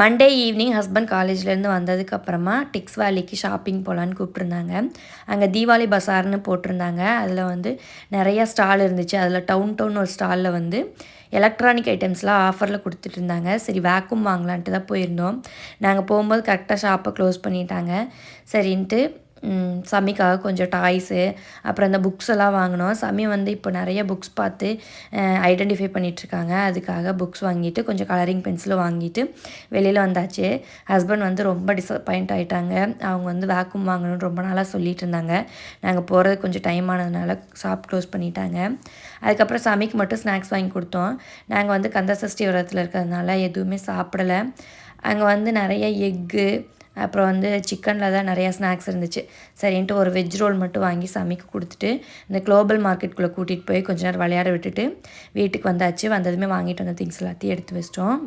Monday evening husband காலேஜ்லேருந்து வந்ததுக்கப்புறமா Dix வேலிக்கு shopping போகலான்னு கூப்பிட்ருந்தாங்க. அங்கே தீபாவளி பஸார்னு போட்டிருந்தாங்க. அதில் வந்து நிறையா ஸ்டால் இருந்துச்சு. அதில் டவுன் ஒரு ஸ்டாலில் வந்து எலக்ட்ரானிக் ஐட்டம்ஸ்லாம் ஆஃபரில் கொடுத்துட்ருந்தாங்க. சரி வேக்யூம் வாங்கலான்ட்டு தான் போயிருந்தோம். நாங்கள் போகும்போது கரெக்டாக ஷாப்பை க்ளோஸ் பண்ணிட்டாங்க. சரின்ட்டு சம்மிக்காக கொஞ்சம் டாய்ஸு அப்புறம் அந்த புக்ஸ் எல்லாம் வாங்கினோம். சம்மி வந்து இப்போ நிறைய புக்ஸ் பார்த்து ஐடென்டிஃபை பண்ணிகிட்ருக்காங்க. அதுக்காக புக்ஸ் வாங்கிட்டு கொஞ்சம் கலரிங் பென்சிலும் வாங்கிட்டு வெளியில் வந்தாச்சு. ஹஸ்பண்ட் வந்து ரொம்ப டிசப்பாயிண்ட் ஆகிட்டாங்க. அவங்க வந்து வேக்யூம் வாங்கணும்னு ரொம்ப நாளாக சொல்லிகிட்டு இருந்தாங்க. நாங்கள் போகிறது கொஞ்சம் டைம் ஆனதுனால ஷாப் க்ளோஸ் பண்ணிட்டாங்க. அதுக்கப்புறம் சம்மிக்கு மட்டும் ஸ்நாக்ஸ் வாங்கி கொடுத்தோம். நாங்கள் வந்து கந்தசஷ்டி விரதத்தில் இருக்கிறதுனால எதுவுமே சாப்பிடலை. அங்கே வந்து நிறைய எக்கு அப்புறம் வந்து சிக்கனில் தான் நிறையா ஸ்நாக்ஸ் இருந்துச்சு. சரின்ட்டு ஒரு வெஜ் ரோல் மட்டும் வாங்கி சமைக்க கொடுத்துட்டு இந்த குளோபல் மார்க்கெட்டுக்குள்ளே கூட்டிகிட்டு போய் கொஞ்ச நேரம் விளையாட விட்டுட்டு வீட்டுக்கு வந்தாச்சு. வந்ததுமே வாங்கிட்டு வந்த திங்ஸ் எல்லாத்தையும் எடுத்து வச்சிட்டோம்.